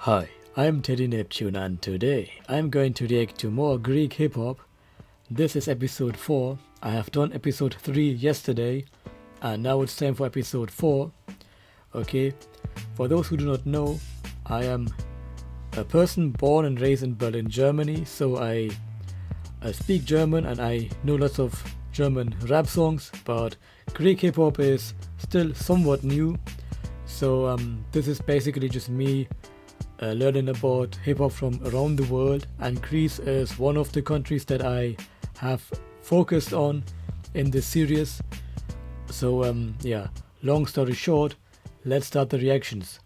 Hi, I'm Teddy Neptune and today I'm going to react to more Greek hip-hop. This is episode 4. I have done episode 3 yesterday and now it's time for episode 4. Okay, for those who do not know, I am a person born and raised in Berlin, Germany, so I speak German and I know lots of German rap songs, but Greek hip-hop is still somewhat new. So this is basically just me learning about hip-hop from around the world, and Greece is one of the countries that I have focused on in this series. So yeah, long story short, let's start the reactions.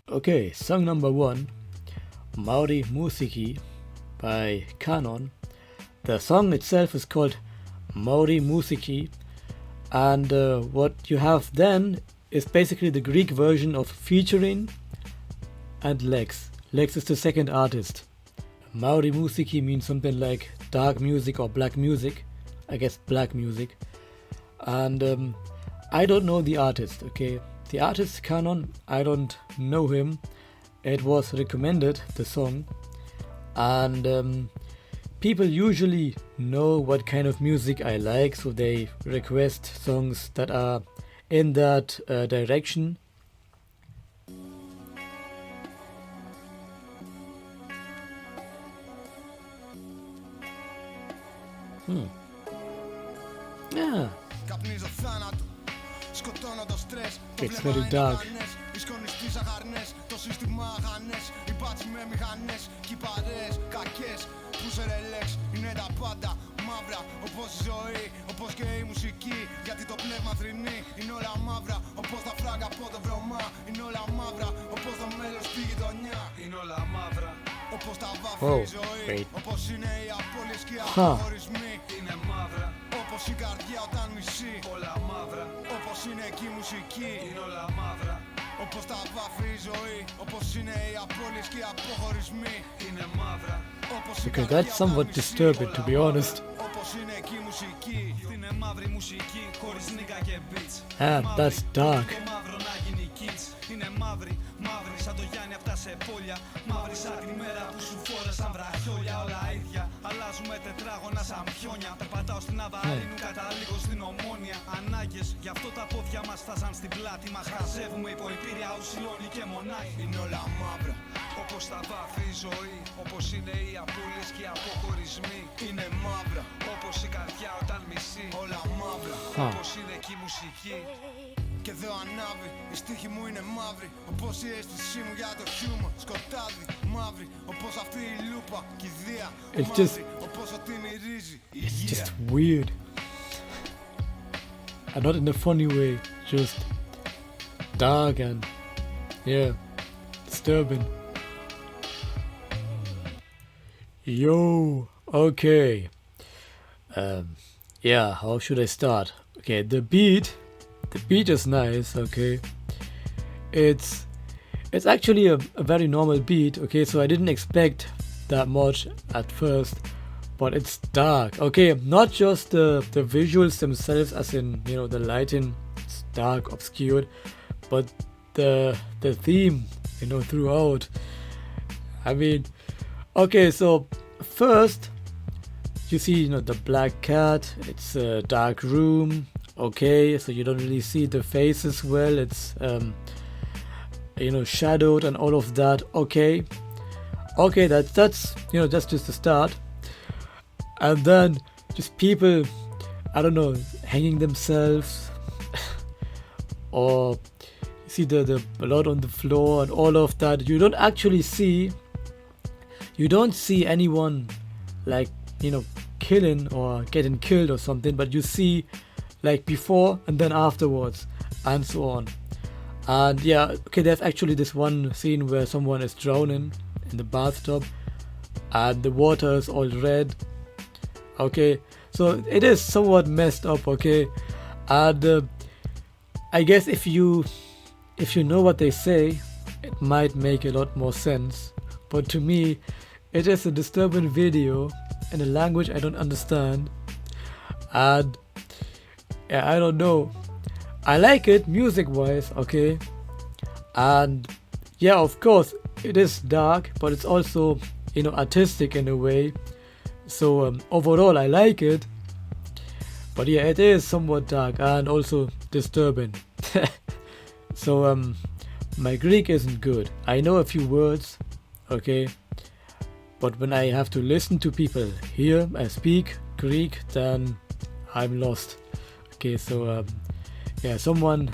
Okay, song number 1, Maori Musa Ki by Canon. The song itself is called Maori Musa Ki, and what you have then is basically the Greek version of featuring and Lex. Lex is the second artist. Maori Musa Ki means something like dark music or black music. I guess black music. And I don't know the artist, okay? The artist Canon, I don't know him. It was recommended, the song. And people usually know what kind of music I like, so they request songs that are in that direction. Yeah. It's very dark. Είναι τα πάντα μαύρα, όπως η ζωή, όπως και η μουσική. Γιατί το πνεύμα θρηνεί, είναι όλα μαύρα. Όπως τα φράγκα από το βρωμά, είναι όλα μαύρα. Όπως το μέλλον στη γειτονιά, είναι όλα μαύρα. Όπως τα βάφη η ζωή, όπως είναι οι απώλειες και οι αποχωρισμοί, είναι μαύρα. Όπως η καρδιά όταν μισεί, όλα μαύρα. Όπως είναι εκεί η μουσική, είναι όλα μαύρα. Όπως τα βάφη η ζωή, όπως είναι οι απώλειες και οι αποχωρισμοί, είναι μαύρα. Okay, that's somewhat disturbing, to be honest. Ah, that's dark. Είναι μαύρη, μαύρη σαν το Γιάννη απ' τα σεπόλια. Μαύρη σαν τη μέρα που σου φόρεσαν βραχιόλια. Όλα ίδια, αλλάζουμε τετράγωνα σαν πιόνια. Περπατάω στην Αβαρίνου, καταλήγω στην Ομόνια. Ανάγκες, γι' αυτό τα πόδια μας φτάσαν στην πλάτη μας. Χαζεύουμε υπό υπήρεια ουσιλώνει και μονάχη. Είναι όλα μαύρα, όπως τα βάφη η ζωή. Όπως είναι οι απώλειες και οι αποχωρισμοί. Είναι μαύρα, όπως η καρδιά όταν μισεί. Όλα μαύρα, όπως είναι εκεί η μουσική. Και εδώ ανάβει, η στίχη μου είναι μαύρη. Όπως η αίσθησή μου για το χιούμορ. Σκοτάδι, μαύρη, όπως αυτή η λούπα. Κηδεία, μαύρη, όπως ό,τι μυρίζει. It's just weird. And not in a funny way, just dark and yeah, disturbing. Yo, okay. Yeah, how should I start? Okay, the beat is nice, okay. It's actually a very normal beat, okay, so I didn't expect that much at first, but it's dark, okay. Not just the visuals themselves, as in, you know, the lighting is dark, obscured, but the theme, you know, throughout. I mean, okay, so first you see, you know, the black cat. It's a dark room. Okay, so you don't really see the faces well. It's you know, shadowed and all of that. Okay, that's you know, that's just the start. And then just people, I don't know, hanging themselves, or you see the blood on the floor and all of that. You don't actually see. You don't see anyone like, you know, killing or getting killed or something, but you see like before and then afterwards and so on. And yeah, okay, there's actually this one scene where someone is drowning in the bathtub and the water is all red. Okay, so it is somewhat messed up, okay. And I guess if you know what they say, it might make a lot more sense, but to me it is a disturbing video in a language I don't understand. And yeah, I don't know. I like it music wise, okay. And yeah, of course, it is dark, but it's also, you know, artistic in a way. So overall, I like it. But yeah, it is somewhat dark and also disturbing. So my Greek isn't good. I know a few words, okay, but when I have to listen to people here speak Greek, then I'm lost. Okay, so yeah, someone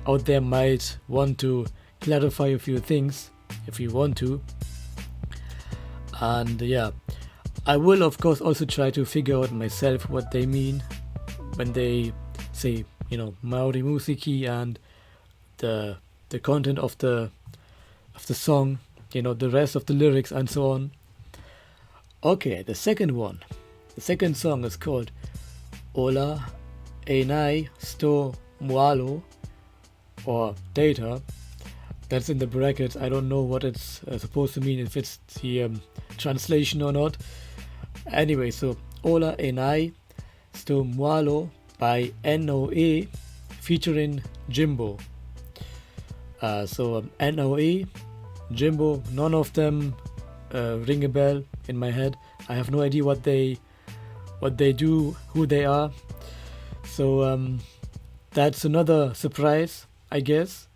out there might want to clarify a few things if you want to. And yeah, I will of course also try to figure out myself what they mean when they say, you know, Maori Musa Ki and the content of the song, you know, the rest of the lyrics and so on. Okay, the second song is called Ola Ni Stone Wobble, or Data. That's in the brackets. I don't know what it's supposed to mean, if it's the translation or not. Anyway, so Ola Ni Stone Wobble by n.o.e featuring Jimbo. So n.o.e, Jimbo, none of them ring a bell in my head. I have no idea what they do, who they are. So that's another surprise, I guess.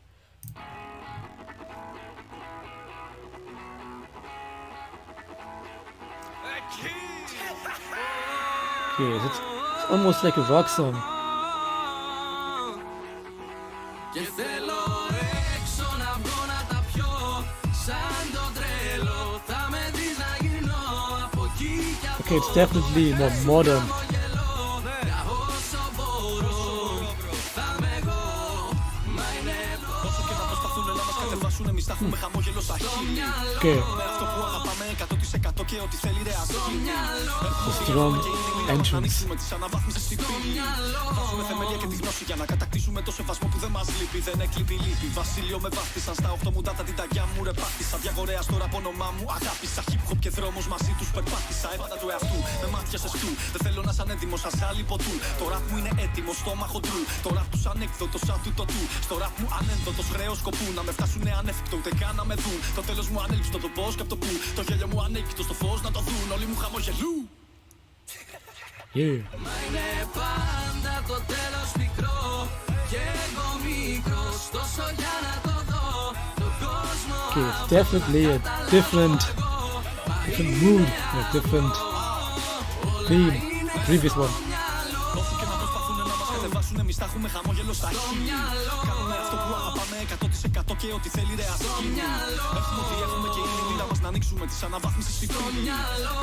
Okay, it's almost like a rock song. Okay, it's definitely more modern. Okay. A strong entrance. Yeah. Okay, it's definitely a different mood, a different theme, the previous one. Να ανοίξουμε τις αναβάθμισεις στη φύλη.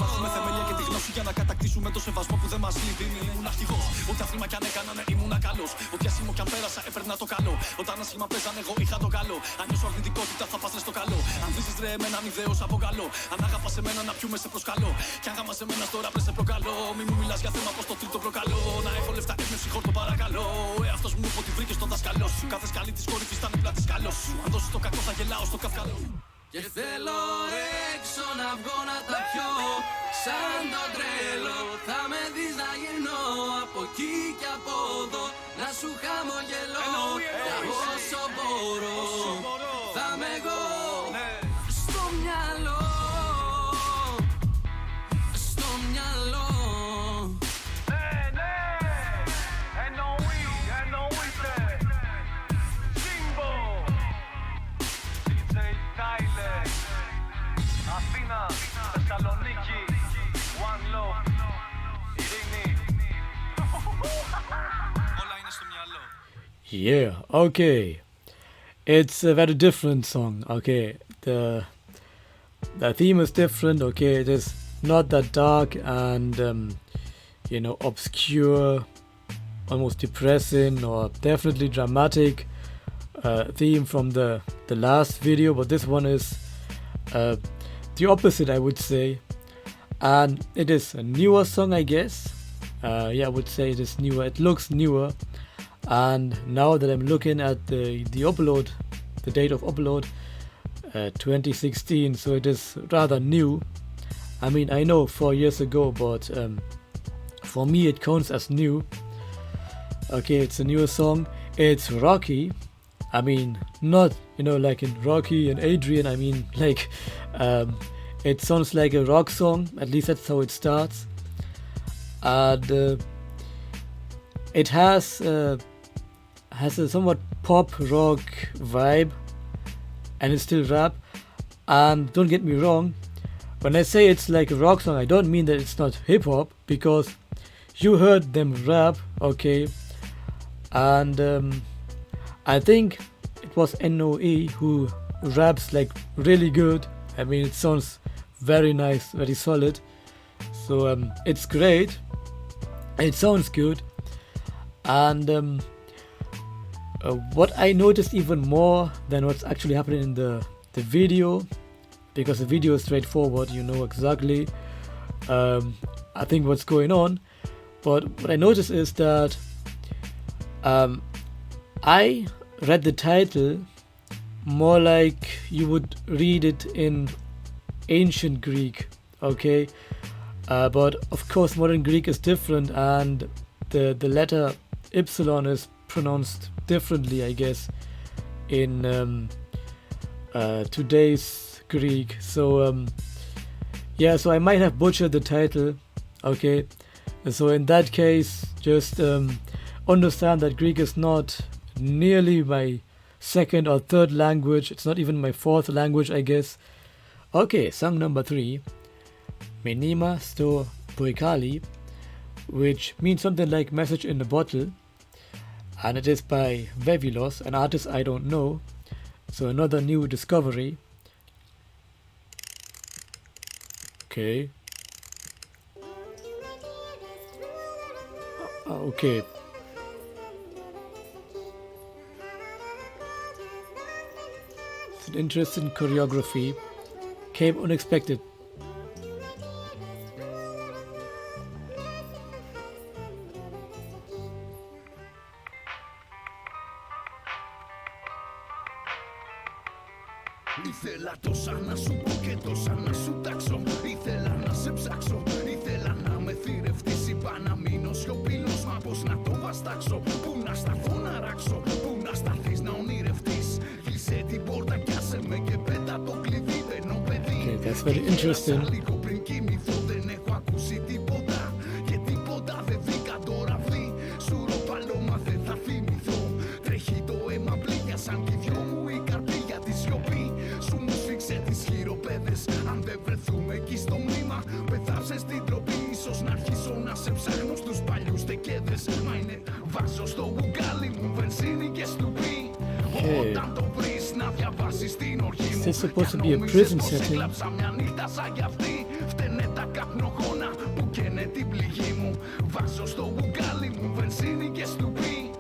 Βάζουμε θεμέλια και τη γνώση για να κατακτήσουμε το σεβασμό που δεν μας λείπει. Ήμουν αρχηγός, ό,τι άθλημα κι αν έκανανε ήμουν καλός. Ό,τι άσχημο κι αν πέρασα έπαιρνα το καλό. Όταν άσχημα παίζανε εγώ είχα το καλό. Αν νιώσω αρνητικότητα θα πας λες το καλό. Αν βρίσκεις ρε εμένα μη δέος από καλό. Αν αγαπάς εμένα να πιούμε σε προσκαλώ. Κι αν γάμας εμένα τώρα πρες σε προκαλώ. Μη μου μιλάς για θέμα πως το τρίτο προκαλώ. Να έχω λεφτά έμπνευση χόρτο παρακαλώ. Αυτός μου είπε ότι βρήκες τον δασκαλό σου. Κάθε σκαλή της κορυφής ήταν πλάτη σκαλό σου. Αν δώσεις το κακό θα γελάω στο καυκαλό. Και θέλω έξω να βγω να τα πιω. Σαν το τρέλο θα με δεις να γυρνώ. Από εκεί και από εδώ να σου χαμογελώ. Για όσο μπορώ θα είμαι εγώ στο μυαλό. Στο μυαλό. Ναι, n.o.e, n.o.e Jimbo DJ Tyler Αθήνα, Θεσσαλονίκη One Love Ειρήνη. Όλα είναι στο μυαλό. Yeah, okay. It's a very different song. Okay, the theme is different. Okay, it is not that dark and you know, obscure, almost depressing or definitely dramatic theme from the last video, but this one is the opposite, I would say, and it is a newer song, I guess. Yeah, I would say it is newer. It looks newer, and now that I'm looking at the upload, the date of upload, 2016, so it is rather new. I mean, I know 4 years ago, but for me it counts as new. Okay, it's a newer song. It's rocky, I mean, not, like in Rocky and Adrian. I mean, like, it sounds like a rock song. At least that's how it starts. And it has a somewhat pop rock vibe, and it's still rap. And don't get me wrong, when I say it's like a rock song, I don't mean that it's not hip hop, because you heard them rap, okay? And I think it was n.o.e who raps like really good. I mean, it sounds very nice, very solid. So it's great. It sounds good. And what I noticed even more than what's actually happening in the video, because the video is straightforward, you know exactly I think what's going on. But what I noticed is that I read the title more like you would read it in ancient Greek, okay? But of course modern Greek is different, and the letter epsilon is pronounced differently, I guess, in today's Greek. So yeah, so I might have butchered the title, okay? And so in that case, just understand that Greek is not nearly my second or third language. It's not even my fourth language, I guess. Okay, song number 3, Nima Stone Wobble, which means something like message in a bottle, and it is by Vevilos, an artist I don't know. So another new discovery. Okay. Okay. It's an interesting choreography. Came unexpected. Ήθελα τόσα να σου πω και τόσα να σου τάξω. Ήθελα να σε ψάξω, ήθελα να με θηρευτείς. Είπα να μείνω σιωπηλός, μα πως να το βαστάξω. Πού να σταθώ να ράξω, πού να σταθείς να ονειρευτείς. Κλείσε την πόρτα κι άσε με και πέτα το κλειδί. Μπαίνω παιδί, that's very interesting. λίγο πριν κοιμηθώ δεν έχω ακούσει τίποτα. Και τίποτα δεν βρήκα το ραβδί. Σουροπαλώμα δεν θα θυμηθώ. Τρέχει το αίμα πλήγια σαν κι δυο μου η καρδιά τη σιωπή. Σου μου σφίξε τις χειροπέδες. Αν δεν βρεθούμε εκεί στο μνήμα, πεθάψε στην τροπή. Ίσως να αρχίσω να σε ψάχνω στους παλιούς τεκέδες. Μα είναι βάζω στο μπουκάλι μου βενζίνη και στουπί. Όταν το βρεις να διαβάσεις την οργή μου. Κι αν νομίζεις πως έκλαψα μια νύχτα σαν κι αυτή. Φταίνε τα καπνογόνα που καίνε την πληγή μου. Βάζω στο μπουκάλι μου βενζίνη και στουπί.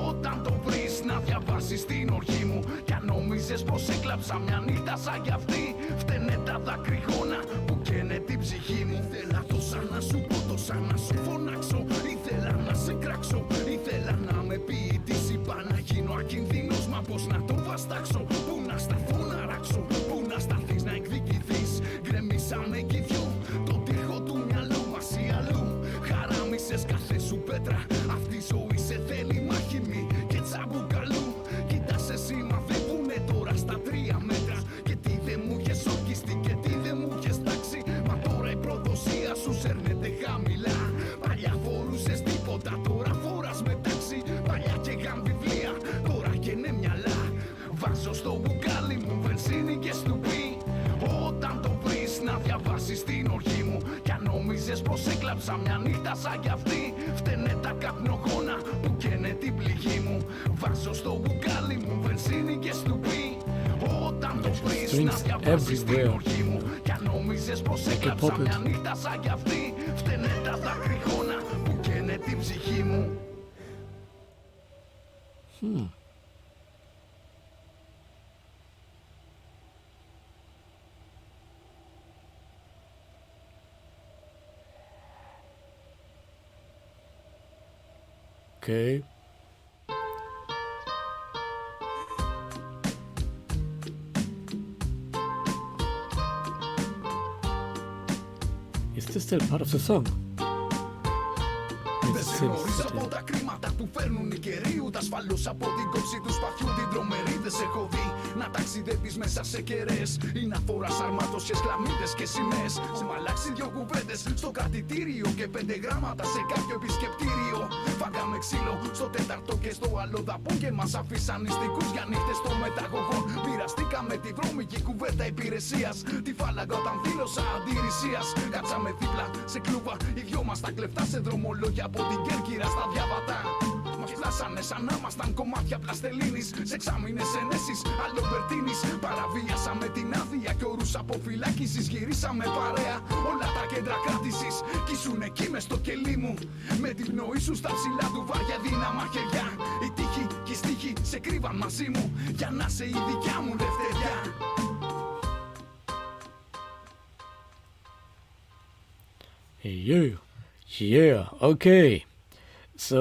Όταν το βρεις να διαβάσεις την οργή μου. Κι αν νομίζεις πως έκλαψα μια νύχτα σαν κι αυτή. Φταίνε τα δακρυγόνα που καίνε την ψυχή μου. Ήθελα τόσα να σου πω, τόσα να σου φωνάξω. Ήθελα να σε κράξω, ήθελα να με ποιητής. Είπα να γίνω ακινδύνος, μα πως να το βαστάξω. Πού να σταθώ να ράξω, πού να σταθείς να εκδικηθείς. Γκρεμίσαμε κι δυο το τείχο του μυαλού μας ή αλλού. Χαράμισες κάθε σου πέτρα. Αυτή η ζωή σε θέλει μάχημη και τσαμπουκαλού. Κοίτας εσύ μαθαίνουνε τώρα στα 3 μέτρα. Και τι δεν μου είχες ορκιστεί και τι δεν μου είχες τάξει. Μα τώρα η προδοσία σου σέρνεται χαμηλά. Παλιά φορούσες τίποτα, τώρα φοράς μετάξι. Παλιά καίγαν βιβλία, τώρα καίνε μυαλά. Βάζω στο μπουκάλι μου βενζίνη και στουπί. Όταν το βρεις να διαβάσεις την οργή μου. Κι αν νομίζεις πως έκλαψα μια νύχτα σαν κι αυτή. Φταίνε τα καπνογόνα που καίνε την πληγή μου. Βάζω στο μπουκάλι μου βενζίνη και στουπί. Όταν το βρεις να διαβάσεις την οργή μου. Κι αν νομίζεις πως έκλαψα μια νύχτα σαν κι αυτή. Φταίνε τα δακρυγόνα που καίνε την ψυχή μου. Okay. Is this still part of the song? Δεν σε γνώριζα από τα κρίματα του φέρνουν οι καιροί. Ούτε ασφαλώς από την κόψη του σπαθιού την τρομερή δεν σε έχω δει να ταξιδεύεις μέσα σε κεραίες ή να φοράς αρμάτωσες, χλαμίδες και σημαίες. Σε μ' αλλάξει δυο κουβέντες στο κρατητήριο και 5 γράμματα σε κάποιο επισκεπτήριο. Φάγαμε ξύλο στο τέταρτο και στο άλλο δαπό και μας αφήσαν νηστικούς για νύχτες των μεταγωγών. Μοιραστήκαμε τη βρώμικη κουβέντα υπηρεσίας, τη φάλαγγα όταν δήλωσα αντιρρησίας. Κάτσαμε δίπλα σε κλούβα, οι δυο μας τα κλεφτά σε δρομολόγια από την Κέρκυρα στα διαβατά. Μας φτάσανε σαν να ήμασταν κομμάτια πλαστελίνης, σε εξάμηνες ενέσεις Αλμπερτίνης. Παραβίασαμε την άδεια και όρους αποφυλάκησης, γυρίσαμε παρέα όλα τα κέντρα κράτησης. Κι ήσουν εκεί μες στο κελί μου, με την πνοή σου στα ψηλά του βάρια δύναμα χεριά. Η τύχη και η στίχη σε κρύβαν μαζί μου, για να σε η δικιά μου δευτεριά. Yeah, okay. So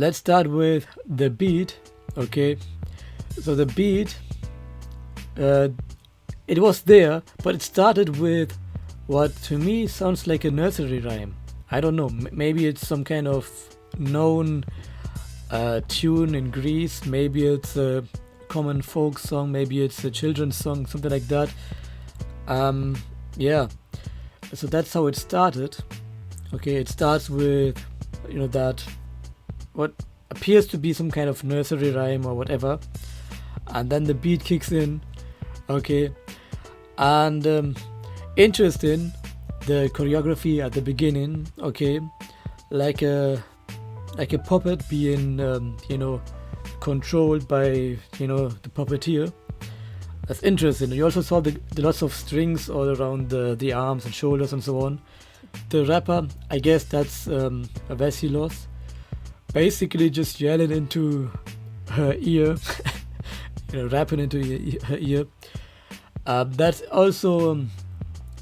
let's start with the beat, okay? So the beat, it was there, but it started with what to me sounds like a nursery rhyme. I don't know, maybe it's some kind of known tune in Greece, maybe it's a common folk song, maybe it's a children's song, something like that. Yeah. So that's how it started. Okay, it starts with, you know, that what appears to be some kind of nursery rhyme or whatever, and then the beat kicks in. Okay, and interesting, the choreography at the beginning. Okay, like a puppet being controlled by the puppeteer. That's interesting. You also saw the lots of strings all around the arms and shoulders and so on. The rapper, I guess that's Vasilos, basically just yelling into her ear, rapping into her ear. That's also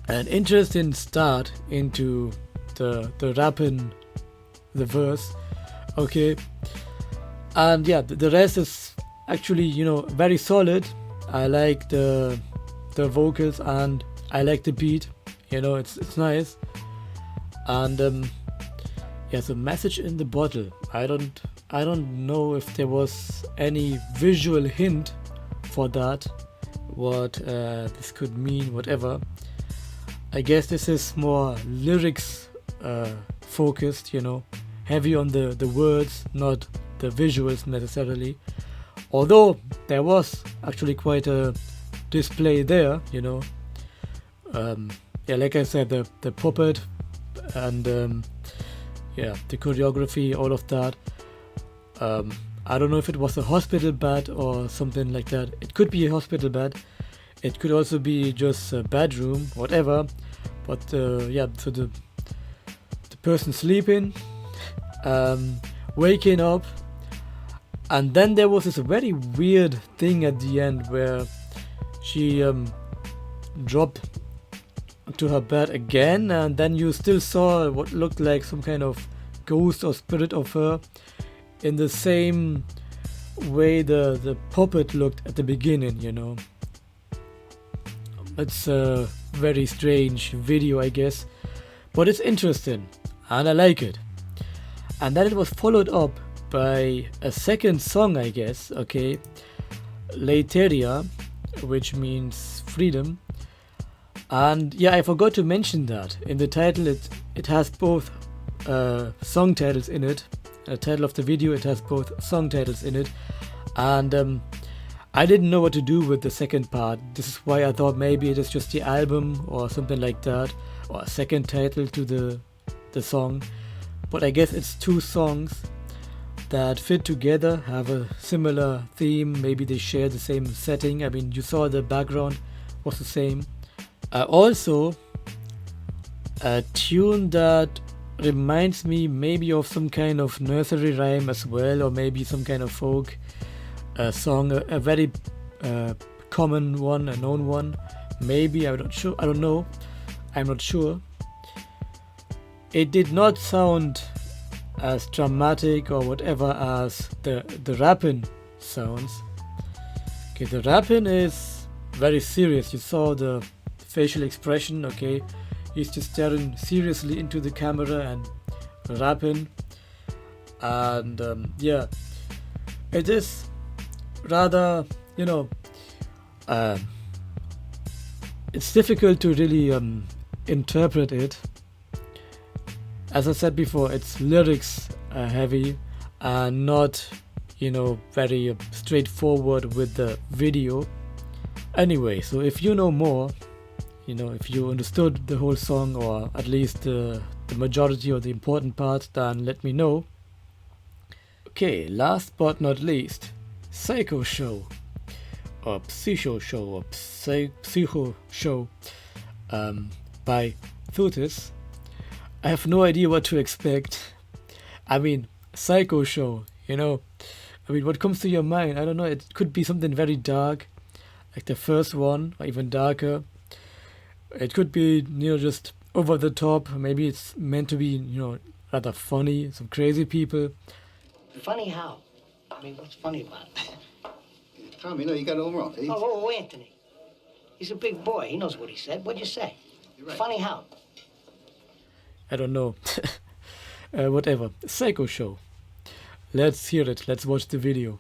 an interesting start into the rapping, the verse. Okay, and yeah, the rest is actually very solid. I like the vocals and I like the beat. It's nice. And yeah, the message in the bottle. I don't know if there was any visual hint for that, what this could mean, whatever. I guess this is more lyrics focused, heavy on the words, not the visuals necessarily. Although there was actually quite a display there, yeah, like I said, the puppet and the choreography, all of that. I don't know if it was a hospital bed or something like that. It could be a hospital bed. It could also be just a bedroom, whatever. But yeah, so the person sleeping, waking up. And then there was this very weird thing at the end where she dropped to her bed again, and then you still saw what looked like some kind of ghost or spirit of her in the same way the puppet looked at the beginning, It's a very strange video, I guess, but it's interesting and I like it. And then it was followed up by a second song, I guess, okay, Leiteria, which means freedom. And yeah, I forgot to mention that in the title it has both song titles in it. The title of the video, it has both song titles in it. And I didn't know what to do with the second part. This is why I thought maybe it is just the album or something like that, or a second title to the song. But I guess it's two songs that fit together, have a similar theme, maybe they share the same setting. I mean, you saw the background was the same. Also, a tune that reminds me maybe of some kind of nursery rhyme as well, or maybe some kind of folk song, a very common one, a known one. Maybe, I'm not sure, I don't know, I'm not sure. It did not sound as dramatic or whatever as the rapping sounds. Okay, the rapping is very serious. You saw the facial expression, okay? He's just staring seriously into the camera and rapping. and yeah, it is rather, uh, it's difficult to really interpret it. As I said before, its lyrics are heavy and not, very straightforward with the video. Anyway, so if you know more, if you understood the whole song, or at least the majority or the important part, then let me know. Okay, last but not least, Psychoshow or Psychoshow or Psychoshow by Thutis. I have no idea what to expect. I mean, Psychoshow, what comes to your mind? I don't know, it could be something very dark, like the first one, or even darker. It could be, just over the top. Maybe it's meant to be, rather funny, some crazy people. Funny how? I mean, what's funny about it? Tommy, no, you got it all wrong. Oh, Anthony. He's a big boy. He knows what he said. What'd you say? You're right. Funny how? I don't know. Whatever. Psychoshow. Let's hear it. Let's watch the video.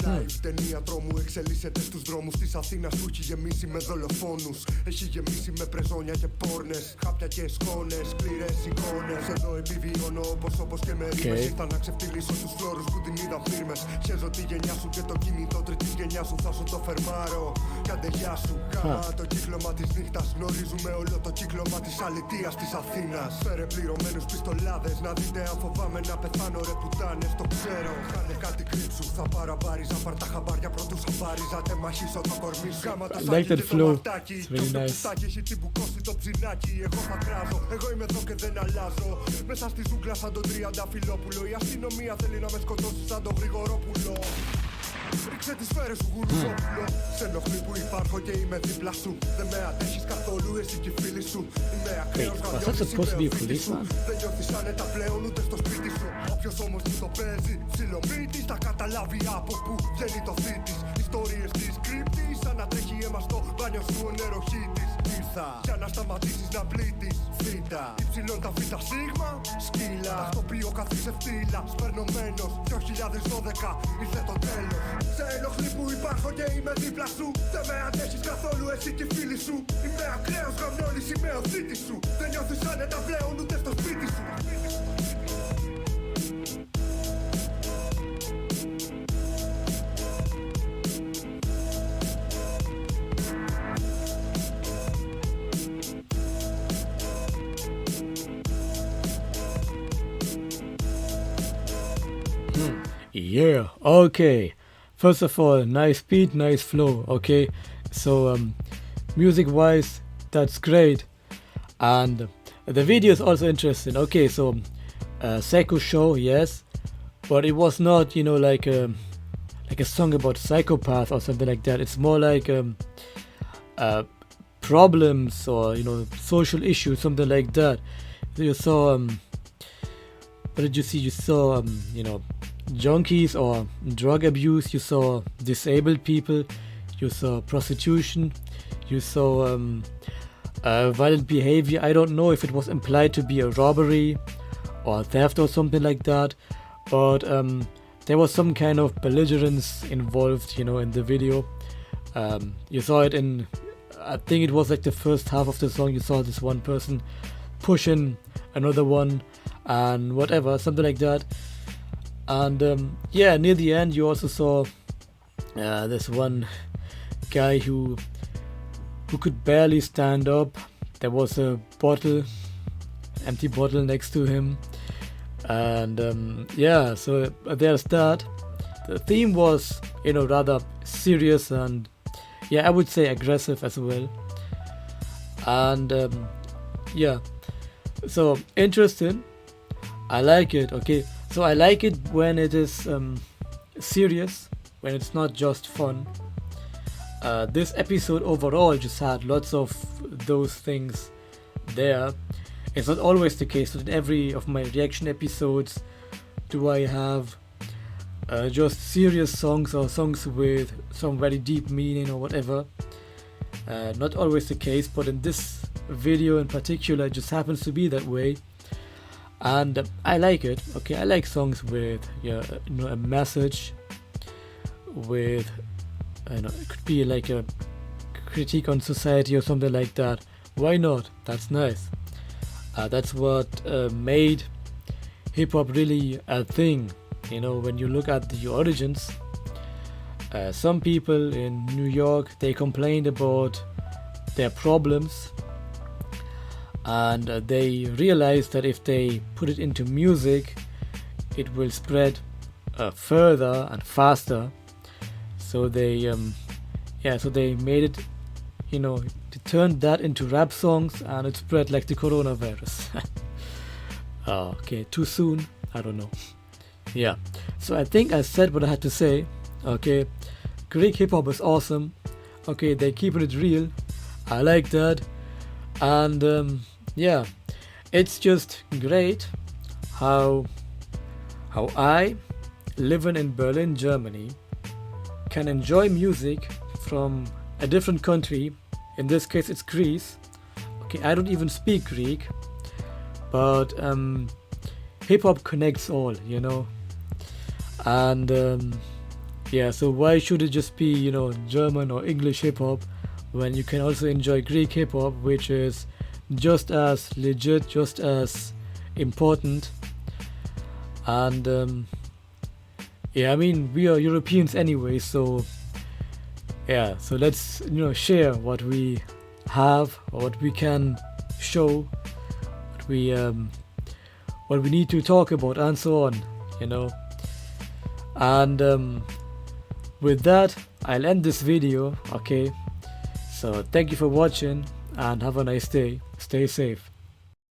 Live ταινία τρόμου εξελίσσεται στους δρόμους της Αθήνας που έχει γεμίσει με δολοφόνους. Έχει γεμίσει με πρεζόνια και πόρνες, χάπια και σκόνες, σκληρές εικόνες. Εδώ επιβιώνω όπως και με ρήμες. Ήρθα να ξεφτυλίσω τους φλόρους που την είδαν φίρμες. Χέζω τη γενιά σου και το κινητό τρίτης γενιά σου. Θα σου το φερμάρω κι αντεγιά σου. Κάμα το κύκλωμα της νύχτας. Γνωρίζουμε όλο το κύκλωμα της αλητείας της Αθήνας. Φέρε πληρωμένους πιστολάδες. Να δείτε αν φοβάμαι να πεθάνω ρε πουτάνες. Το ξέρω, κάνε κάτι κρύψου. Θα παραπάριζα πάρ' τα χαμπάρια πρωτούς χαμπάριζα. Τε μαχίσω το κορμί σου. Κάμα το σάκι και το μαρτάκι. Το στουστάκι έχει τσιμπουκώσει το ψινάκι. Εγώ θα κράζω, εγώ είμαι εδώ και δεν αλλάζω. Μέσα στη ζούγκλα σαν τον Τριανταφυλόπουλο. Η αστυνομία θέλει να με σκοτώσει σαν τον Γρηγορόπουλο. Ρίξε τις σφαίρες σου γουρουζόπουλο. Σε ενοχλεί που υπάρχω και είμαι δίπλα σου. Δεν με αντέχεις καθόλου εσύ και οι φίλοι σου. Είμαι ακραίος γαδιώτης, είμαι ο θήτης σου. Δεν νιώθεις άνετα πλέον ούτε στο σπίτι σου. Όποιος όμως που το παίζει ψιλομύτης θα καταλάβει από που βγαίνει το θήτης. Ιστορίες της κρύπτης σαν να τρέχει αίμα στο μπάνιο σου ο νεροχύτης. Ήρθα για να σταματήσεις να πλήττεις. Θήτα υψηλών τα βήτα σίγμα σκύλα. Ταυτοποιώ καθίσε φτύλα σπερνωμένος 2012 ήρθε το τέλος. Σε ενοχλεί που υπάρχω και είμαι δίπλα σου. Δεν με αντέχεις καθόλου εσύ και οι φίλοι σου. Είμαι ακραίος γαμνώνης, είμαι ο θήτης σου. Δεν νιώθεις άνετα πλέον ούτε στο σπίτι σου. Yeah, okay. First of all, nice beat, nice flow, okay? So, music-wise, that's great. And the video is also interesting. Okay, so, Psychoshow, yes. But it was not, like a song about psychopath or something like that. It's more like problems or, social issues, something like that. You saw, what did you see? You saw, junkies or drug abuse, you saw disabled people, you saw prostitution, you saw violent behavior. I don't know if it was implied to be a robbery or theft or something like that, but there was some kind of belligerence involved, in the video. You saw it in, I think it was like the first half of the song. You saw this one person pushing another one and whatever, something like that. And near the end you also saw this one guy who could barely stand up. There was a empty bottle next to him, and so there's that. The theme was, rather serious and I would say aggressive as well. And so interesting. I like it. Okay, so I like it when it is serious, when it's not just fun. This episode overall just had lots of those things there. It's not always the case. So in every of my reaction episodes do I have just serious songs or songs with some very deep meaning or whatever. Not always the case, but in this video in particular it just happens to be that way, and I like it. Okay, I like songs with a message, with it could be like a critique on society or something like that. Why not? That's nice. That's what made hip-hop really a thing. When you look at the origins, some people in New York, they complained about their problems, and they realized that if they put it into music, it will spread further and faster. So they made it, they turned that into rap songs, and it spread like the coronavirus. Okay, too soon? I don't know. Yeah, so I think I said what I had to say. Okay, Greek hip-hop is awesome. Okay, they're keeping it real. I like that. And yeah, it's just great how I, living in Berlin, Germany, can enjoy music from a different country. In this case it's Greece. Okay, I don't even speak Greek, but hip-hop connects all, and yeah, so why should it just be German or English hip-hop when you can also enjoy Greek hip-hop, which is just as legit, just as important. And yeah, I mean, we are Europeans anyway, so yeah, so let's share what we have, or what we can show, what we need to talk about, and so on, and with that I'll end this video. Okay, so thank you for watching and have a nice day. Stay safe.